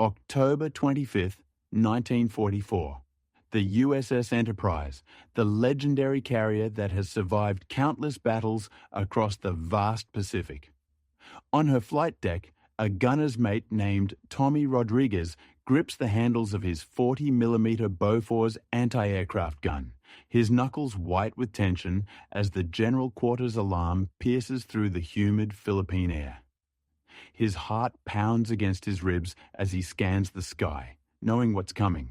October 25th, 1944. The USS Enterprise, the legendary carrier that has survived countless battles across the vast Pacific. On her flight deck, a gunner's mate named Tommy Rodriguez grips the handles of his 40mm Bofors anti-aircraft gun, his knuckles white with tension as the general quarters alarm pierces through the humid Philippine air. His heart pounds against his ribs as he scans the sky, knowing what's coming.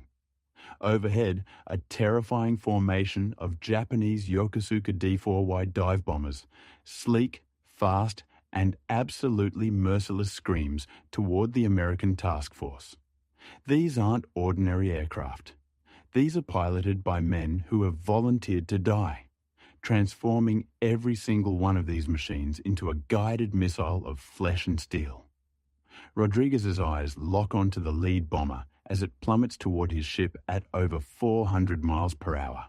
Overhead, a terrifying formation of Japanese Yokosuka D-4Y dive bombers, sleek, fast, and absolutely merciless screams toward the American task force. These aren't ordinary aircraft. These are piloted by men who have volunteered to die, transforming every single one of these machines into a guided missile of flesh and steel. Rodriguez's eyes lock onto the lead bomber as it plummets toward his ship at over 400 miles per hour.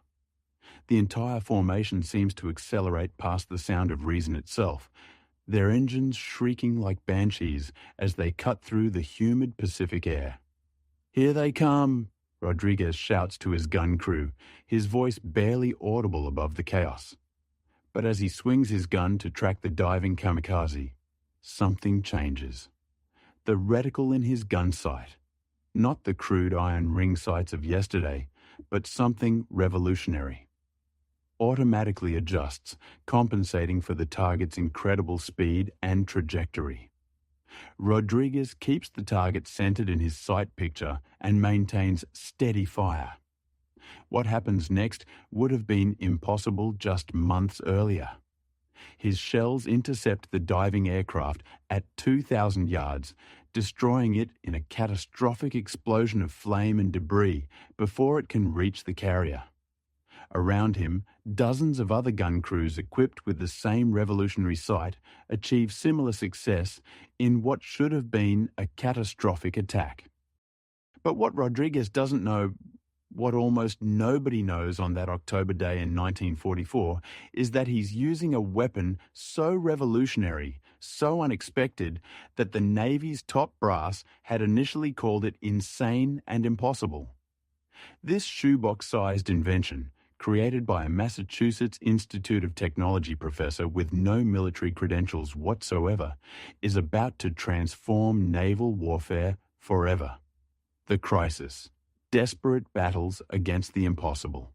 The entire formation seems to accelerate past the sound of reason itself, their engines shrieking like banshees as they cut through the humid Pacific air. "Here they come," Rodriguez shouts to his gun crew, his voice barely audible above the chaos. But as he swings his gun to track the diving Kamikaze, something changes. The reticle in his gun sight, not the crude iron ring sights of yesterday, but something revolutionary, automatically adjusts, compensating for the target's incredible speed and trajectory. Rodriguez keeps the target centered in his sight picture and maintains steady fire. What happens next would have been impossible just months earlier. His shells intercept the diving aircraft at 2,000 yards, destroying it in a catastrophic explosion of flame and debris before it can reach the carrier. Around him, dozens of other gun crews equipped with the same revolutionary sight achieve similar success in what should have been a catastrophic attack. But what Rodriguez doesn't know, what almost nobody knows on that October day in 1944, is that he's using a weapon so revolutionary, so unexpected, that the Navy's top brass had initially called it insane and impossible. This shoebox-sized invention, created by a Massachusetts Institute of Technology professor with no military credentials whatsoever, is about to transform naval warfare forever. The crisis. Desperate battles against the impossible.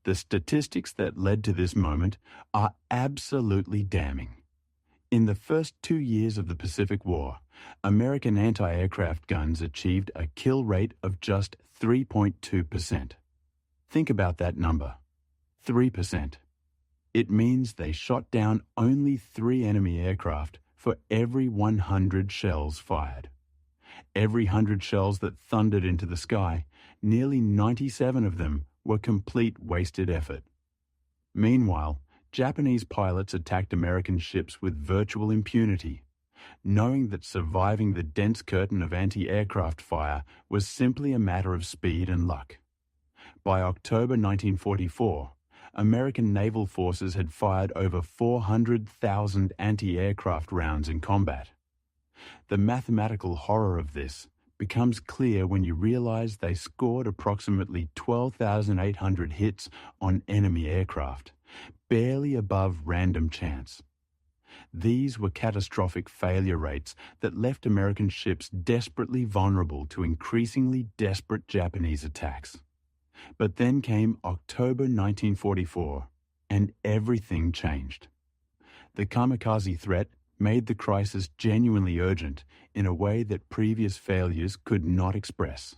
The statistics that led to this moment are absolutely damning. In the first 2 years of the Pacific War, American anti-aircraft guns achieved a kill rate of just 3.2%. Think about that number. 3%. It means they shot down only 3 enemy aircraft for every 100 shells fired. Every 100 shells that thundered into the sky, nearly 97 of them were complete wasted effort. Meanwhile, Japanese pilots attacked American ships with virtual impunity, knowing that surviving the dense curtain of anti-aircraft fire was simply a matter of speed and luck. By October 1944, American naval forces had fired over 400,000 anti-aircraft rounds in combat. The mathematical horror of this becomes clear when you realize they scored approximately 12,800 hits on enemy aircraft, barely above random chance. These were catastrophic failure rates that left American ships desperately vulnerable to increasingly desperate Japanese attacks. But then came October 1944, and everything changed. The Kamikaze threat made the crisis genuinely urgent in a way that previous failures could not express.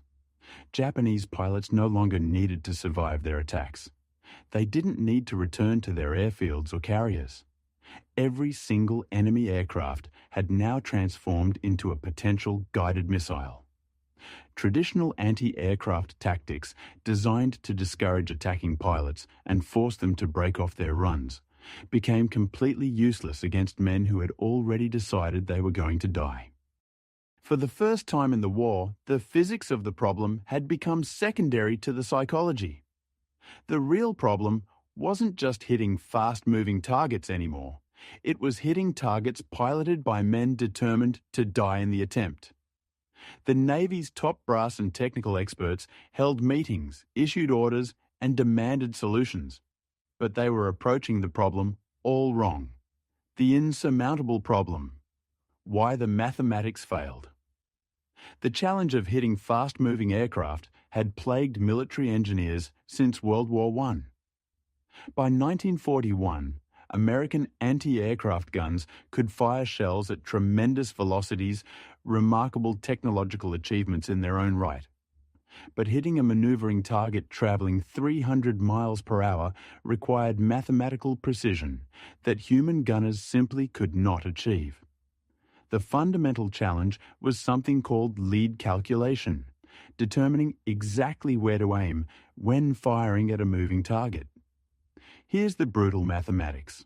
Japanese pilots no longer needed to survive their attacks. They didn't need to return to their airfields or carriers. Every single enemy aircraft had now transformed into a potential guided missile. Traditional anti-aircraft tactics designed to discourage attacking pilots and force them to break off their runs became completely useless against men who had already decided they were going to die. For the first time in the war, the physics of the problem had become secondary to the psychology. The real problem wasn't just hitting fast-moving targets anymore. It was hitting targets piloted by men determined to die in the attempt. The Navy's top brass and technical experts held meetings, issued orders, and demanded solutions. But they were approaching the problem all wrong. The insurmountable problem. Why the mathematics failed. The challenge of hitting fast-moving aircraft had plagued military engineers since World War I. By 1941, American anti-aircraft guns could fire shells at tremendous velocities, remarkable technological achievements in their own right. But hitting a maneuvering target travelling 300 miles per hour required mathematical precision that human gunners simply could not achieve. The fundamental challenge was something called lead calculation, determining exactly where to aim when firing at a moving target. Here's the brutal mathematics.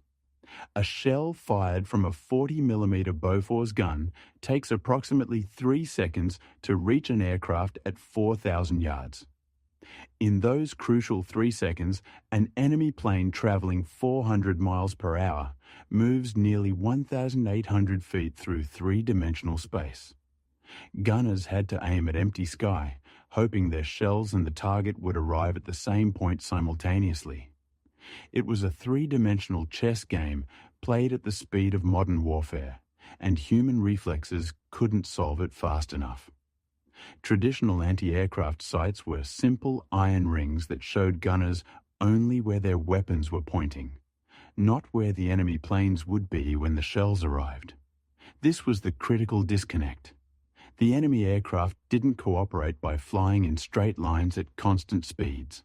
A shell fired from a 40mm Bofors gun takes approximately 3 seconds to reach an aircraft at 4,000 yards. In those crucial 3 seconds, an enemy plane travelling 400 miles per hour moves nearly 1,800 feet through three-dimensional space. Gunners had to aim at empty sky, hoping their shells and the target would arrive at the same point simultaneously. It was a three-dimensional chess game played at the speed of modern warfare, and human reflexes couldn't solve it fast enough. Traditional anti-aircraft sights were simple iron rings that showed gunners only where their weapons were pointing, not where the enemy planes would be when the shells arrived. This was the critical disconnect. The enemy aircraft didn't cooperate by flying in straight lines at constant speeds.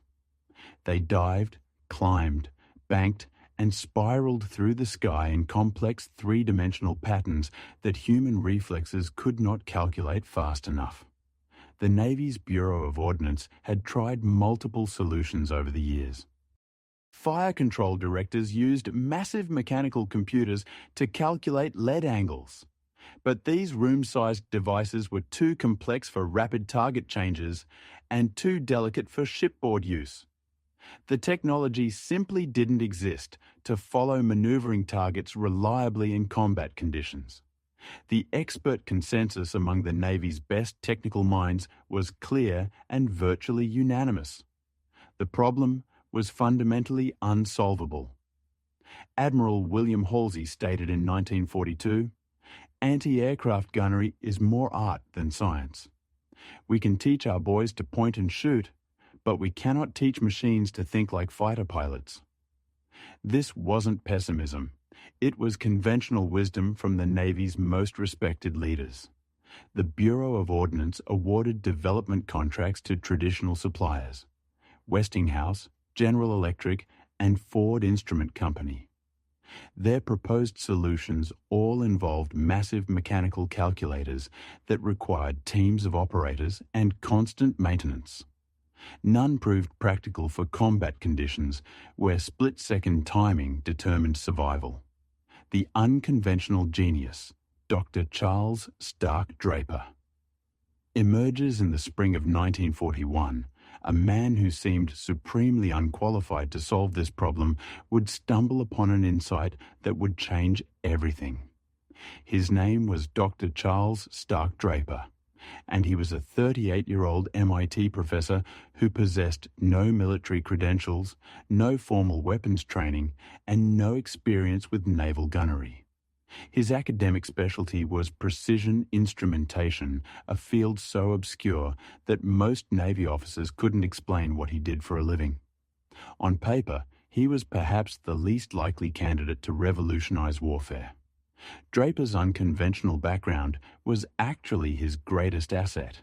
They dived, climbed, banked, and spiraled through the sky in complex three-dimensional patterns that human reflexes could not calculate fast enough. The Navy's Bureau of Ordnance had tried multiple solutions over the years. Fire control directors used massive mechanical computers to calculate lead angles. But these room-sized devices were too complex for rapid target changes and too delicate for shipboard use. The technology simply didn't exist to follow maneuvering targets reliably in combat conditions. The expert consensus among the Navy's best technical minds was clear and virtually unanimous. The problem was fundamentally unsolvable. Admiral William Halsey stated in 1942, "Anti-aircraft gunnery is more art than science. We can teach our boys to point and shoot, but we cannot teach machines to think like fighter pilots." This wasn't pessimism. It was conventional wisdom from the Navy's most respected leaders. The Bureau of Ordnance awarded development contracts to traditional suppliers: Westinghouse, General Electric, and Ford Instrument Company. Their proposed solutions all involved massive mechanical calculators that required teams of operators and constant maintenance. None proved practical for combat conditions where split-second timing determined survival. The unconventional genius, Dr. Charles Stark Draper, emerges in the spring of 1941. A man who seemed supremely unqualified to solve this problem would stumble upon an insight that would change everything. His name was Dr. Charles Stark Draper, and he was a 38-year-old MIT professor who possessed no military credentials, no formal weapons training, and no experience with naval gunnery. His academic specialty was precision instrumentation, a field so obscure that most Navy officers couldn't explain what he did for a living. On paper, he was perhaps the least likely candidate to revolutionize warfare. Draper's unconventional background was actually his greatest asset.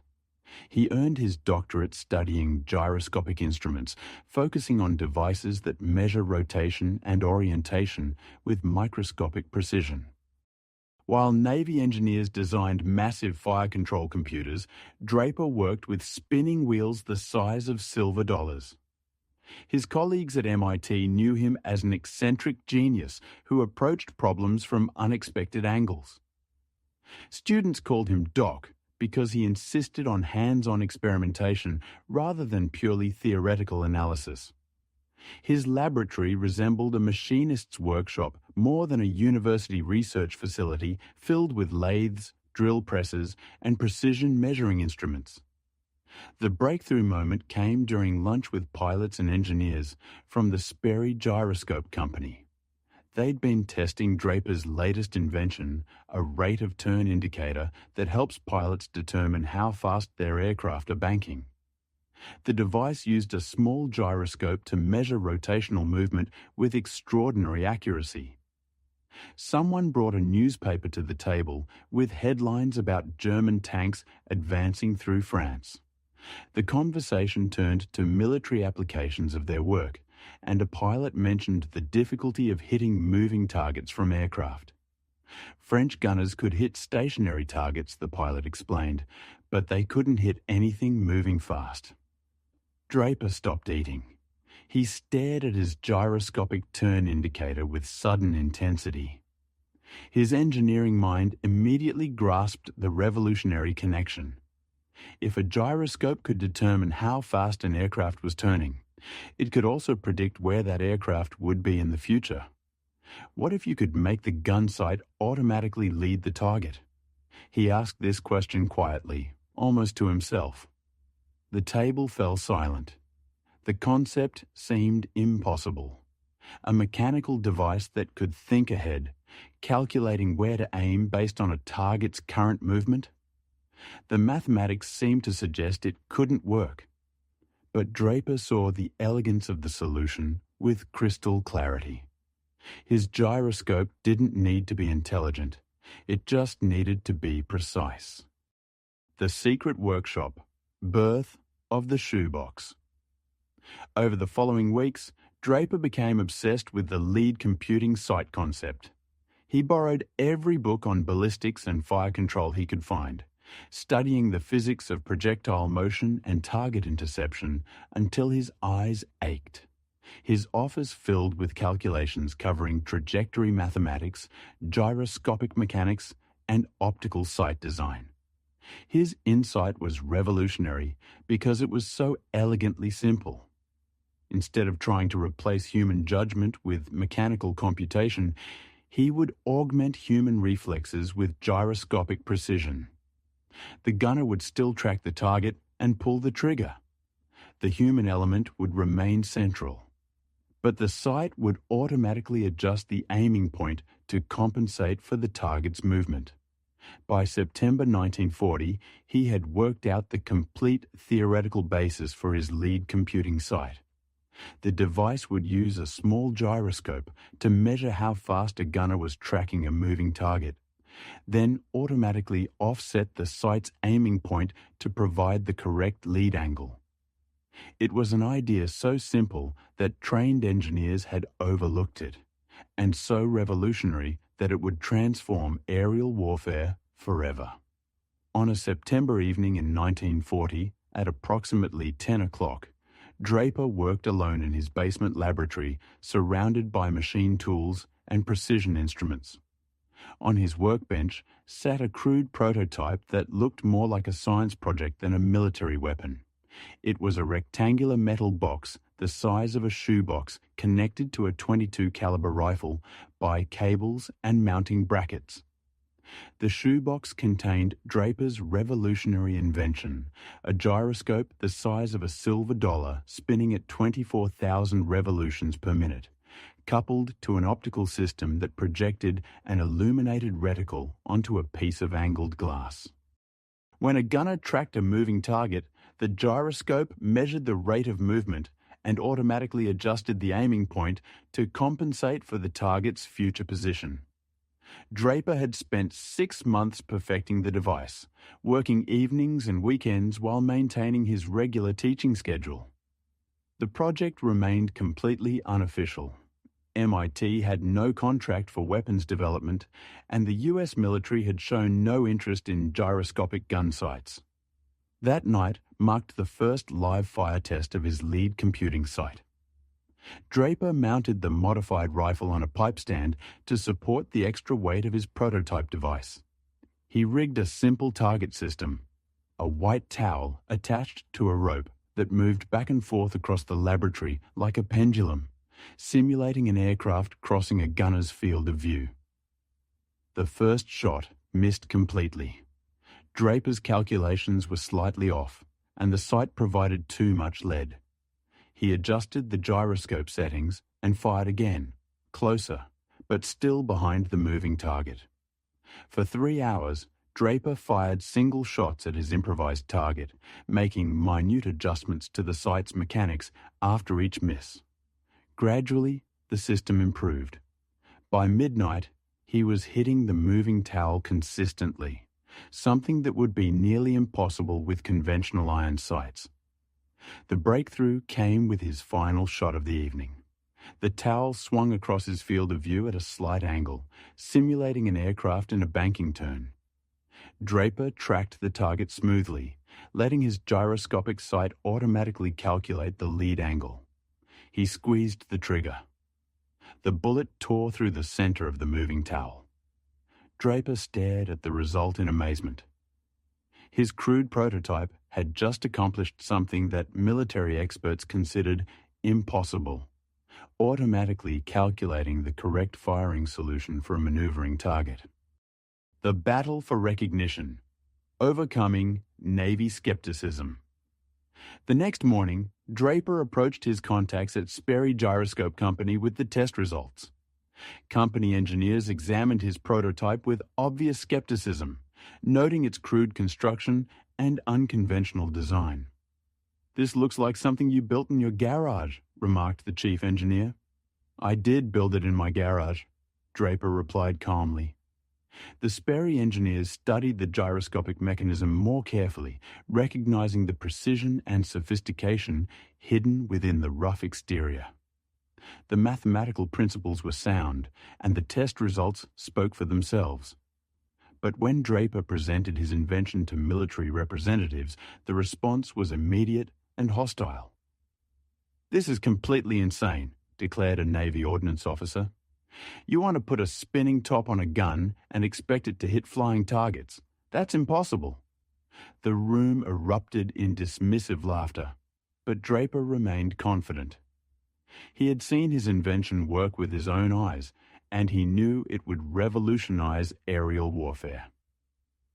He earned his doctorate studying gyroscopic instruments, focusing on devices that measure rotation and orientation with microscopic precision. While Navy engineers designed massive fire control computers, Draper worked with spinning wheels the size of silver dollars. His colleagues at MIT knew him as an eccentric genius who approached problems from unexpected angles. Students called him Doc because he insisted on hands-on experimentation rather than purely theoretical analysis. His laboratory resembled a machinist's workshop more than a university research facility filled with lathes, drill presses, and precision measuring instruments. The breakthrough moment came during lunch with pilots and engineers from the Sperry Gyroscope Company. They'd been testing Draper's latest invention, a rate of turn indicator that helps pilots determine how fast their aircraft are banking. The device used a small gyroscope to measure rotational movement with extraordinary accuracy. Someone brought a newspaper to the table with headlines about German tanks advancing through France. The conversation turned to military applications of their work, and a pilot mentioned the difficulty of hitting moving targets from aircraft. French gunners could hit stationary targets, the pilot explained, but they couldn't hit anything moving fast. Draper stopped eating. He stared at his gyroscopic turn indicator with sudden intensity. His engineering mind immediately grasped the revolutionary connection. If a gyroscope could determine how fast an aircraft was turning, it could also predict where that aircraft would be in the future. What if you could make the gunsight automatically lead the target? He asked this question quietly, almost to himself. The table fell silent. The concept seemed impossible. A mechanical device that could think ahead, calculating where to aim based on a target's current movement? The mathematics seemed to suggest it couldn't work. But Draper saw the elegance of the solution with crystal clarity. His gyroscope didn't need to be intelligent. It just needed to be precise. The Secret Workshop, Birth of the Shoebox. Over the following weeks, Draper became obsessed with the lead computing sight concept. He borrowed every book on ballistics and fire control he could find, studying the physics of projectile motion and target interception until his eyes ached. His office filled with calculations covering trajectory mathematics, gyroscopic mechanics, and optical sight design. His insight was revolutionary because it was so elegantly simple. Instead of trying to replace human judgment with mechanical computation, he would augment human reflexes with gyroscopic precision. The gunner would still track the target and pull the trigger. The human element would remain central. But the sight would automatically adjust the aiming point to compensate for the target's movement. By September 1940, he had worked out the complete theoretical basis for his lead computing sight. The device would use a small gyroscope to measure how fast a gunner was tracking a moving target, then automatically offset the sight's aiming point to provide the correct lead angle. It was an idea so simple that trained engineers had overlooked it, and so revolutionary that it would transform aerial warfare forever. On a September evening in 1940, at approximately 10 o'clock, Draper worked alone in his basement laboratory, surrounded by machine tools and precision instruments. On his workbench sat a crude prototype that looked more like a science project than a military weapon. It was a rectangular metal box the size of a shoebox connected to a .22 caliber rifle by cables and mounting brackets. The shoebox contained Draper's revolutionary invention, a gyroscope the size of a silver dollar spinning at 24,000 revolutions per minute, coupled to an optical system that projected an illuminated reticle onto a piece of angled glass. When a gunner tracked a moving target, the gyroscope measured the rate of movement and automatically adjusted the aiming point to compensate for the target's future position. Draper had spent 6 months perfecting the device, working evenings and weekends while maintaining his regular teaching schedule. The project remained completely unofficial. MIT had no contract for weapons development, and the US military had shown no interest in gyroscopic gun sights. That night marked the first live fire test of his lead computing sight. Draper mounted the modified rifle on a pipe stand to support the extra weight of his prototype device. He rigged a simple target system, a white towel attached to a rope that moved back and forth across the laboratory like a pendulum, simulating an aircraft crossing a gunner's field of view. The first shot missed completely. Draper's calculations were slightly off, and the sight provided too much lead. He adjusted the gyroscope settings and fired again, closer, but still behind the moving target. For 3 hours, Draper fired single shots at his improvised target, making minute adjustments to the sight's mechanics after each miss. Gradually, the system improved. By midnight, he was hitting the moving towel consistently, something that would be nearly impossible with conventional iron sights. The breakthrough came with his final shot of the evening. The towel swung across his field of view at a slight angle, simulating an aircraft in a banking turn. Draper tracked the target smoothly, letting his gyroscopic sight automatically calculate the lead angle. He squeezed the trigger. The bullet tore through the center of the moving towel. Draper stared at the result in amazement. His crude prototype had just accomplished something that military experts considered impossible, automatically calculating the correct firing solution for a maneuvering target. The battle for recognition, overcoming Navy skepticism. The next morning, Draper approached his contacts at Sperry Gyroscope Company with the test results. Company engineers examined his prototype with obvious skepticism, noting its crude construction and unconventional design. "This looks like something you built in your garage," remarked the chief engineer. "I did build it in my garage," Draper replied calmly. The Sperry engineers studied the gyroscopic mechanism more carefully, recognizing the precision and sophistication hidden within the rough exterior. The mathematical principles were sound, and the test results spoke for themselves. But when Draper presented his invention to military representatives, the response was immediate and hostile. "This is completely insane," declared a Navy ordnance officer. "You want to put a spinning top on a gun and expect it to hit flying targets. That's impossible." The room erupted in dismissive laughter, but Draper remained confident. He had seen his invention work with his own eyes, and he knew it would revolutionize aerial warfare.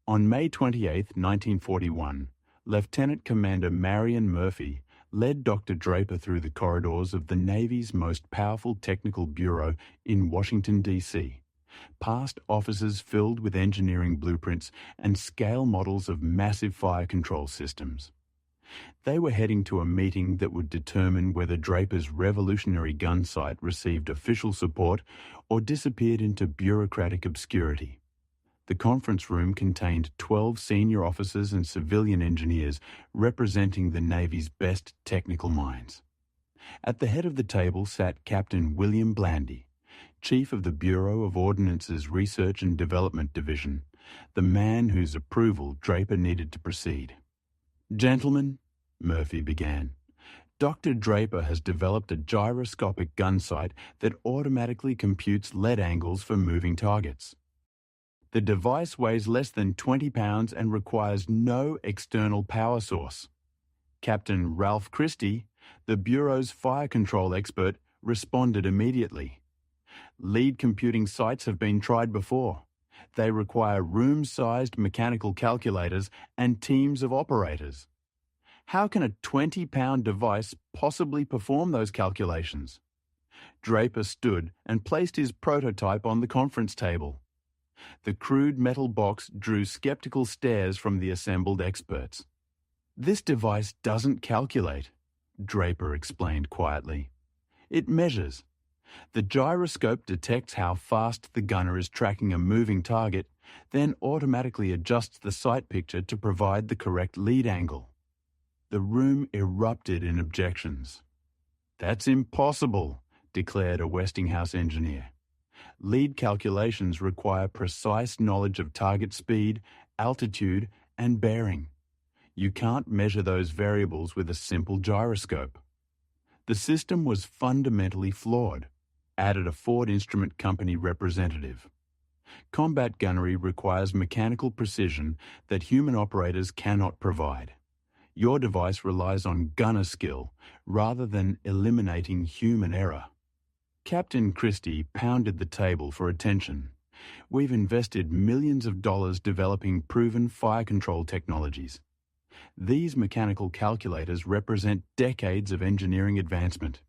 On May 28, 1941, Lieutenant Commander Marion Murphy led Dr. Draper through the corridors of the Navy's most powerful technical bureau in Washington, D.C., past offices filled with engineering blueprints and scale models of massive fire control systems. They were heading to a meeting that would determine whether Draper's revolutionary gunsight received official support or disappeared into bureaucratic obscurity. The conference room contained 12 senior officers and civilian engineers representing the Navy's best technical minds. At the head of the table sat Captain William Blandy, Chief of the Bureau of Ordnance's Research and Development Division, the man whose approval Draper needed to proceed. "Gentlemen," Murphy began, "Dr. Draper has developed a gyroscopic gunsight that automatically computes lead angles for moving targets. The device weighs less than 20 pounds and requires no external power source." Captain Ralph Christie, the Bureau's fire control expert, responded immediately. "Lead computing sites have been tried before. They require room-sized mechanical calculators and teams of operators. How can a 20-pound device possibly perform those calculations?" Draper stood and placed his prototype on the conference table. The crude metal box drew skeptical stares from the assembled experts. "This device doesn't calculate," Draper explained quietly. "It measures. The gyroscope detects how fast the gunner is tracking a moving target, then automatically adjusts the sight picture to provide the correct lead angle." The room erupted in objections. "That's impossible," declared a Westinghouse engineer. "Lead calculations require precise knowledge of target speed, altitude, and bearing. You can't measure those variables with a simple gyroscope." The system was fundamentally flawed, added a Ford Instrument Company representative. "Combat gunnery requires mechanical precision that human operators cannot provide. Your device relies on gunner skill rather than eliminating human error." Captain Christie pounded the table for attention. We've invested millions of dollars developing proven fire control technologies. These mechanical calculators represent decades of engineering advancement.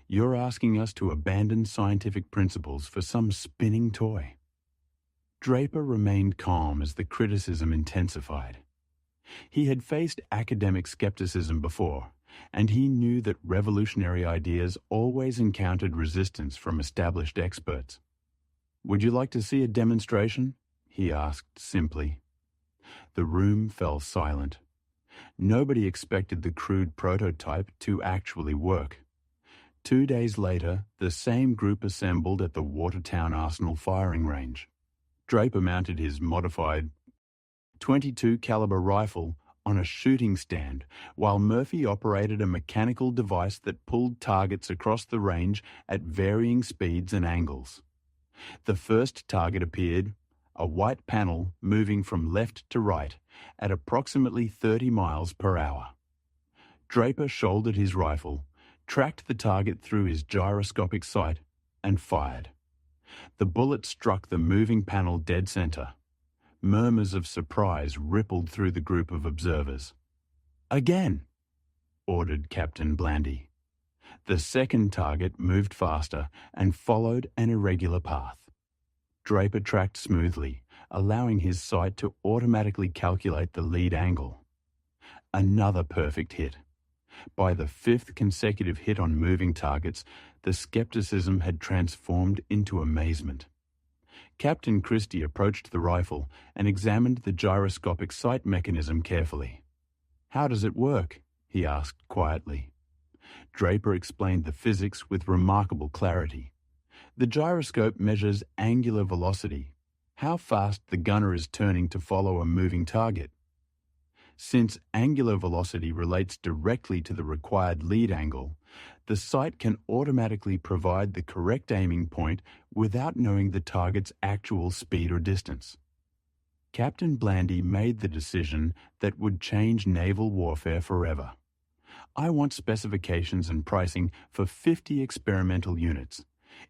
You're asking us to abandon scientific principles for some spinning toy." Draper remained calm as the criticism intensified. He had faced academic skepticism before, and he knew that revolutionary ideas always encountered resistance from established experts. "Would you like to see a demonstration?" he asked simply. The room fell silent. Nobody expected the crude prototype to actually work. 2 days later, the same group assembled at the Watertown Arsenal firing range. Draper mounted his modified .22 caliber rifle on a shooting stand, while Murphy operated a mechanical device that pulled targets across the range at varying speeds and angles. The first target appeared, a white panel moving from left to right at approximately 30 miles per hour. Draper shouldered his rifle, tracked the target through his gyroscopic sight, and fired. The bullet struck the moving panel dead center. Murmurs of surprise rippled through the group of observers. "Again!" ordered Captain Blandy. The second target moved faster and followed an irregular path. Draper tracked smoothly, allowing his sight to automatically calculate the lead angle. Another perfect hit. By the fifth consecutive hit on moving targets, the skepticism had transformed into amazement. Captain Christie approached the rifle and examined the gyroscopic sight mechanism carefully. "How does it work?" he asked quietly. Draper explained the physics with remarkable clarity. The gyroscope measures angular velocity, how fast the gunner is turning to follow a moving target. Since angular velocity relates directly to the required lead angle, the sight can automatically provide the correct aiming point without knowing the target's actual speed or distance. Captain Blandy made the decision that would change naval warfare forever. "I want specifications and pricing for 50 experimental units.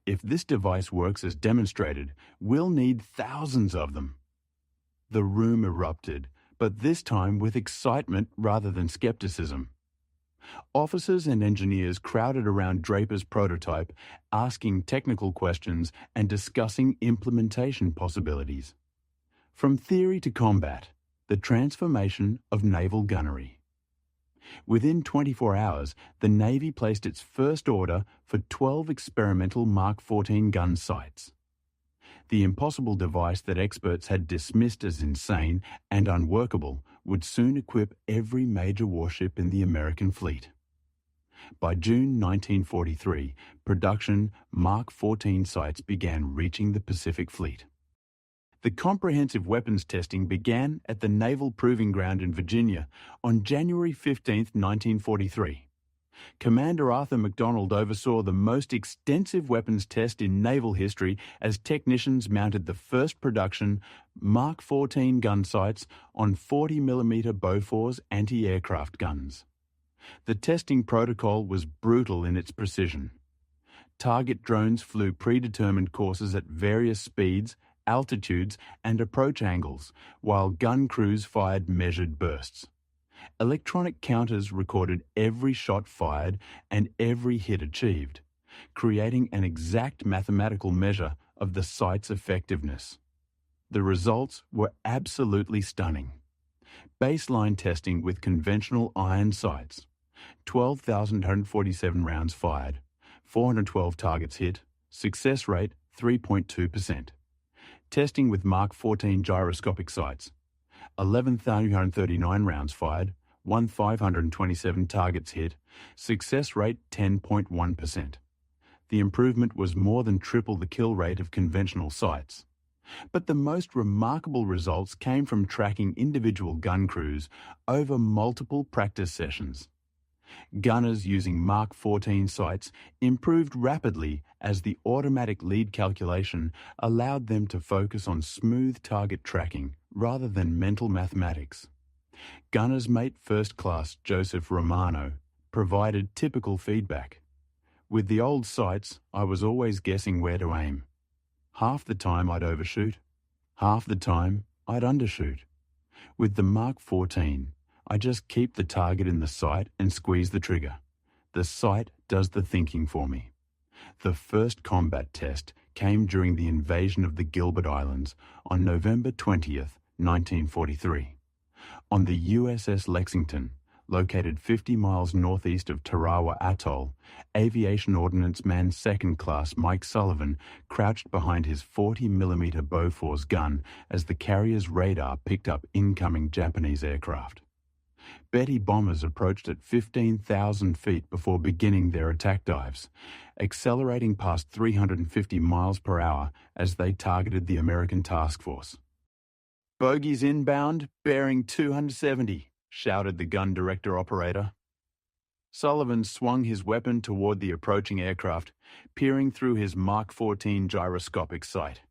If this device works as demonstrated, we'll need thousands of them." The room erupted, but this time with excitement rather than skepticism. Officers and engineers crowded around Draper's prototype, asking technical questions and discussing implementation possibilities. From theory to combat, the transformation of naval gunnery. Within 24 hours, the Navy placed its first order for 12 experimental Mark 14 gun sights. The impossible device that experts had dismissed as insane and unworkable would soon equip every major warship in the American fleet. By June 1943, production Mark 14 sights began reaching the Pacific Fleet. The comprehensive weapons testing began at the Naval Proving Ground in Virginia on January 15, 1943. Commander Arthur MacDonald oversaw the most extensive weapons test in naval history as technicians mounted the first production Mark 14 gun sights on 40mm Bofors anti-aircraft guns. The testing protocol was brutal in its precision. Target drones flew predetermined courses at various speeds, altitudes, and approach angles, while gun crews fired measured bursts. Electronic counters recorded every shot fired and every hit achieved, creating an exact mathematical measure of the sight's effectiveness. The results were absolutely stunning. Baseline testing with conventional iron sights. 12,147 rounds fired, 412 targets hit, success rate 3.2%. Testing with Mark 14 gyroscopic sights. 11,339 rounds fired, 1,527 targets hit, success rate 10.1%. The improvement was more than triple the kill rate of conventional sights. But the most remarkable results came from tracking individual gun crews over multiple practice sessions. Gunners using Mark 14 sights improved rapidly as the automatic lead calculation allowed them to focus on smooth target tracking rather than mental mathematics. Gunner's mate First Class Joseph Romano provided typical feedback. "With the old sights, I was always guessing where to aim. Half the time I'd overshoot, half the time I'd undershoot. With the Mark 14, I just keep the target in the sight and squeeze the trigger. The sight does the thinking for me. The first combat test came during the invasion of the Gilbert Islands on November 20th, 1943. On the USS Lexington, located 50 miles northeast of Tarawa Atoll, Aviation Ordnance Man Second Class Mike Sullivan crouched behind his 40mm Bofors gun as the carrier's radar picked up incoming Japanese aircraft. Betty bombers approached at 15,000 feet before beginning their attack dives, accelerating past 350 miles per hour as they targeted the American task force. "Bogies inbound, bearing 270, shouted the gun director operator. Sullivan swung his weapon toward the approaching aircraft, peering through his Mark 14 gyroscopic sight.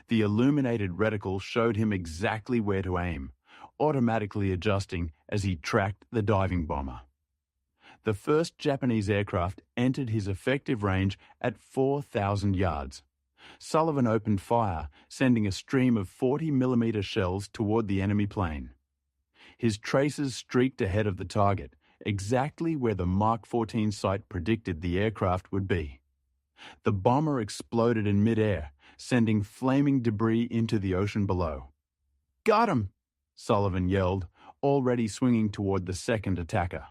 The illuminated reticle showed him exactly where to aim, automatically adjusting as he tracked the diving bomber. The first Japanese aircraft entered his effective range at 4,000 yards. Sullivan opened fire, sending a stream of 40mm shells toward the enemy plane. His tracers streaked ahead of the target, exactly where the Mark 14 sight predicted the aircraft would be. The bomber exploded in midair, sending flaming debris into the ocean below. "Got him!" Sullivan yelled, already swinging toward the second attacker.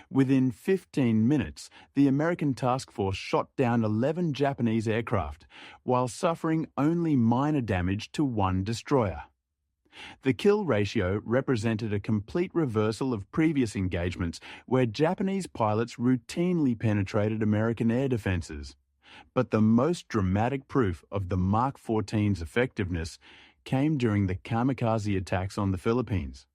Within 15 minutes, the American task force shot down 11 Japanese aircraft, while suffering only minor damage to one destroyer. The kill ratio represented a complete reversal of previous engagements where Japanese pilots routinely penetrated American air defenses. But the most dramatic proof of the Mark 14's effectiveness came during the Kamikaze attacks on the Philippines.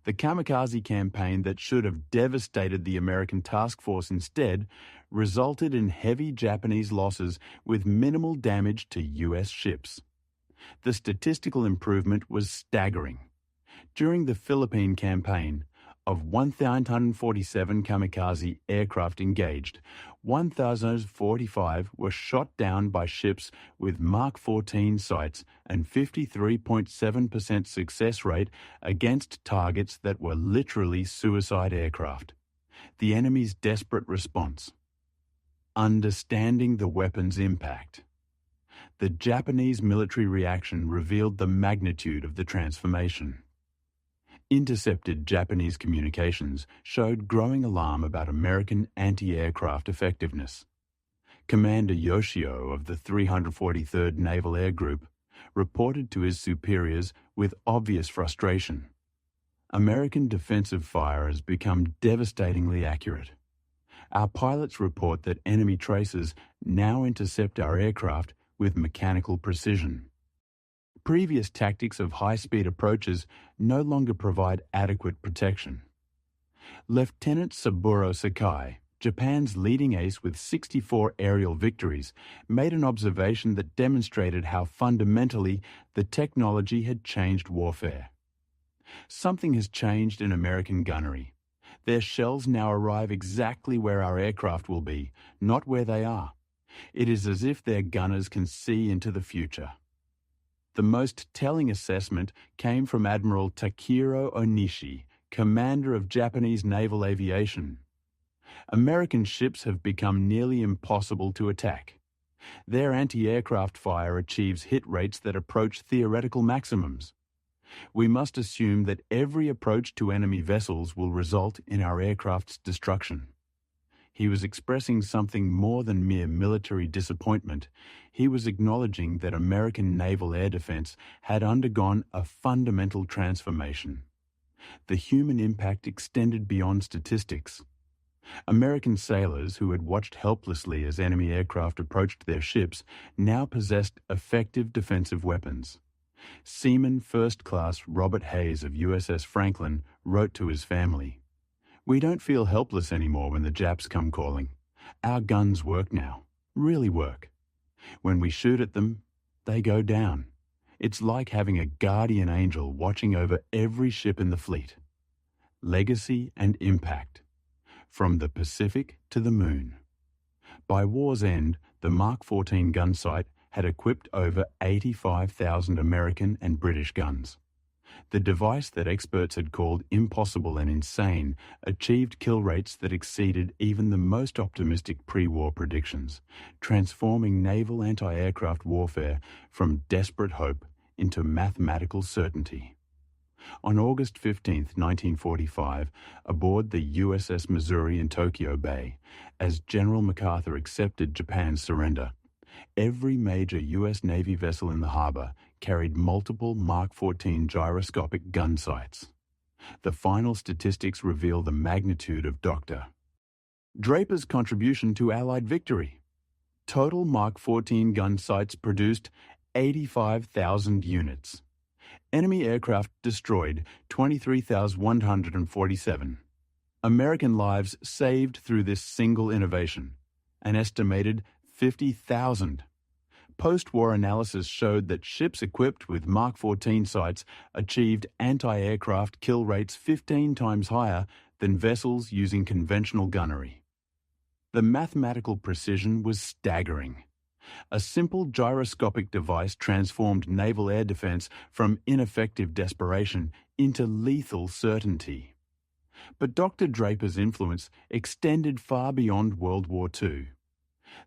The Kamikaze campaign that should have devastated the American task force instead resulted in heavy Japanese losses with minimal damage to US ships. The statistical improvement was staggering. During the Philippine campaign, of 1,947 kamikaze aircraft engaged, 1,045 were shot down by ships with Mark 14 sights and 53.7% success rate against targets that were literally suicide aircraft. The enemy's desperate response. Understanding the weapon's impact. The Japanese military reaction revealed the magnitude of the transformation. Intercepted Japanese communications showed growing alarm about American anti-aircraft effectiveness. Commander Yoshio of the 343rd Naval Air Group reported to his superiors with obvious frustration. American defensive fire has become devastatingly accurate. Our pilots report that enemy tracers now intercept our aircraft with mechanical precision. Previous tactics of high-speed approaches no longer provide adequate protection. Lieutenant Saburo Sakai, Japan's leading ace with 64 aerial victories, made an observation that demonstrated how fundamentally the technology had changed warfare. Something has changed in American gunnery. Their shells now arrive exactly where our aircraft will be, not where they are. It is as if their gunners can see into the future. The most telling assessment came from Admiral Takiro Onishi, commander of Japanese naval aviation. American ships have become nearly impossible to attack. Their anti-aircraft fire achieves hit rates that approach theoretical maximums. We must assume that every approach to enemy vessels will result in our aircraft's destruction. He was expressing something more than mere military disappointment. He was acknowledging that American naval air defense had undergone a fundamental transformation. The human impact extended beyond statistics. American sailors who had watched helplessly as enemy aircraft approached their ships now possessed effective defensive weapons. Seaman First Class Robert Hayes of USS Franklin wrote to his family, "We don't feel helpless anymore when the Japs come calling. Our guns work now, really work. When we shoot at them, they go down. It's like having a guardian angel watching over every ship in the fleet." Legacy and impact. From the Pacific to the moon. By war's end, the Mark 14 gunsight had equipped over 85,000 American and British guns. The device that experts had called impossible and insane achieved kill rates that exceeded even the most optimistic pre-war predictions, transforming naval anti-aircraft warfare from desperate hope into mathematical certainty. On August 15, 1945, aboard the USS Missouri in Tokyo Bay, as General MacArthur accepted Japan's surrender, every major U.S. Navy vessel in the harbor carried multiple Mark 14 gyroscopic gun sights. The final statistics reveal the magnitude of Dr. Draper's contribution to Allied victory. Total Mark 14 gun sights produced 85,000 units. Enemy aircraft destroyed 23,147. American lives saved through this single innovation, an estimated 50,000. Post-war analysis showed that ships equipped with Mark 14 sights achieved anti-aircraft kill rates 15 times higher than vessels using conventional gunnery. The mathematical precision was staggering. A simple gyroscopic device transformed naval air defense from ineffective desperation into lethal certainty. But Dr. Draper's influence extended far beyond World War II.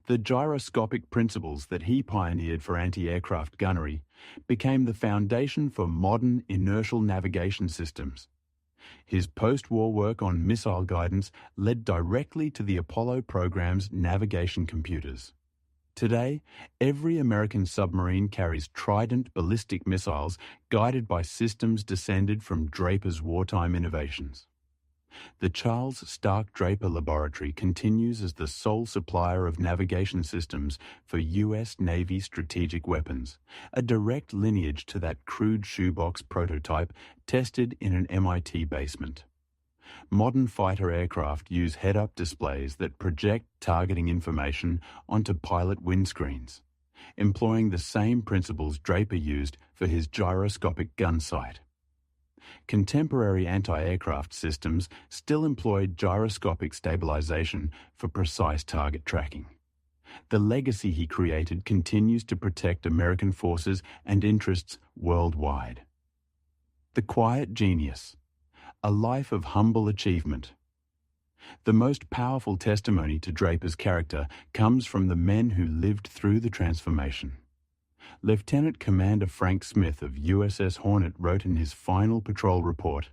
The gyroscopic principles that he pioneered for anti-aircraft gunnery became the foundation for modern inertial navigation systems. His post-war work on missile guidance led directly to the Apollo program's navigation computers. Today, every American submarine carries Trident ballistic missiles guided by systems descended from Draper's wartime innovations. The Charles Stark Draper Laboratory continues as the sole supplier of navigation systems for U.S. Navy strategic weapons, a direct lineage to that crude shoebox prototype tested in an MIT basement. Modern fighter aircraft use head-up displays that project targeting information onto pilot windscreens, employing the same principles Draper used for his gyroscopic gun sight. Contemporary anti-aircraft systems still employ gyroscopic stabilization for precise target tracking. The legacy he created continues to protect American forces and interests worldwide. The Quiet Genius. A life of humble achievement. The most powerful testimony to Draper's character comes from the men who lived through the transformation. Lieutenant Commander Frank Smith of USS Hornet wrote in his final patrol report,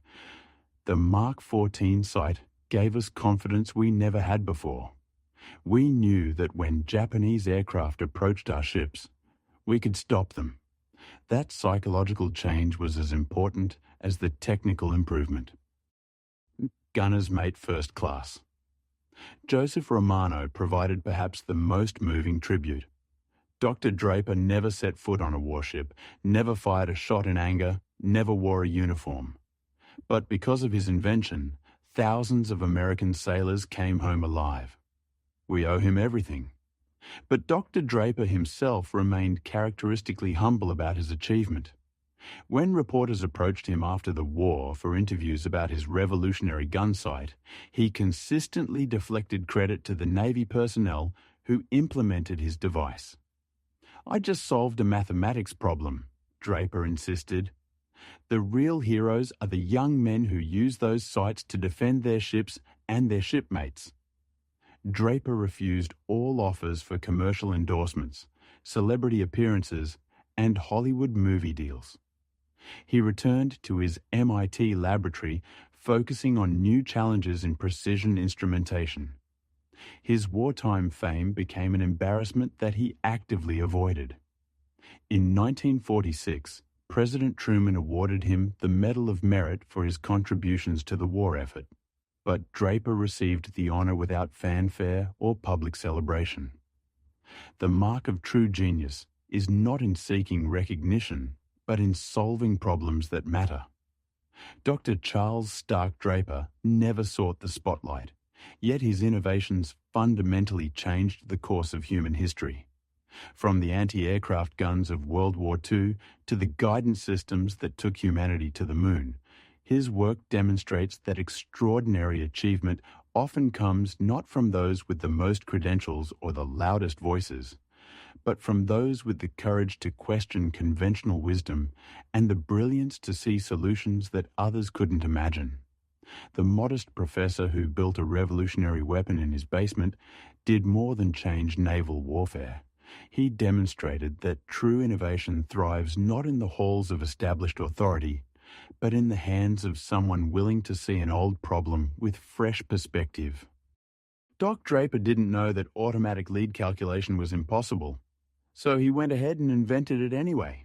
"The Mark 14 sight gave us confidence we never had before. We knew that when Japanese aircraft approached our ships, we could stop them. That psychological change was as important as the technical improvement." Gunner's Mate First Class. Joseph Romano provided perhaps the most moving tribute. Dr. Draper never set foot on a warship, never fired a shot in anger, never wore a uniform. But because of his invention, thousands of American sailors came home alive. We owe him everything. But Dr. Draper himself remained characteristically humble about his achievement. When reporters approached him after the war for interviews about his revolutionary gun sight, he consistently deflected credit to the Navy personnel who implemented his device. "I just solved a mathematics problem," Draper insisted. "The real heroes are the young men who use those sights to defend their ships and their shipmates." Draper refused all offers for commercial endorsements, celebrity appearances, and Hollywood movie deals. He returned to his MIT laboratory, focusing on new challenges in precision instrumentation. His wartime fame became an embarrassment that he actively avoided. In 1946, President Truman awarded him the Medal of Merit for his contributions to the war effort, but Draper received the honor without fanfare or public celebration. The mark of true genius is not in seeking recognition, but in solving problems that matter. Dr. Charles Stark Draper never sought the spotlight, yet his innovations fundamentally changed the course of human history. From the anti-aircraft guns of World War II to the guidance systems that took humanity to the moon, his work demonstrates that extraordinary achievement often comes not from those with the most credentials or the loudest voices, but from those with the courage to question conventional wisdom and the brilliance to see solutions that others couldn't imagine. The modest professor who built a revolutionary weapon in his basement did more than change naval warfare. He demonstrated that true innovation thrives not in the halls of established authority, but in the hands of someone willing to see an old problem with fresh perspective. Stark Draper didn't know that automatic lead calculation was impossible, so he went ahead and invented it anyway.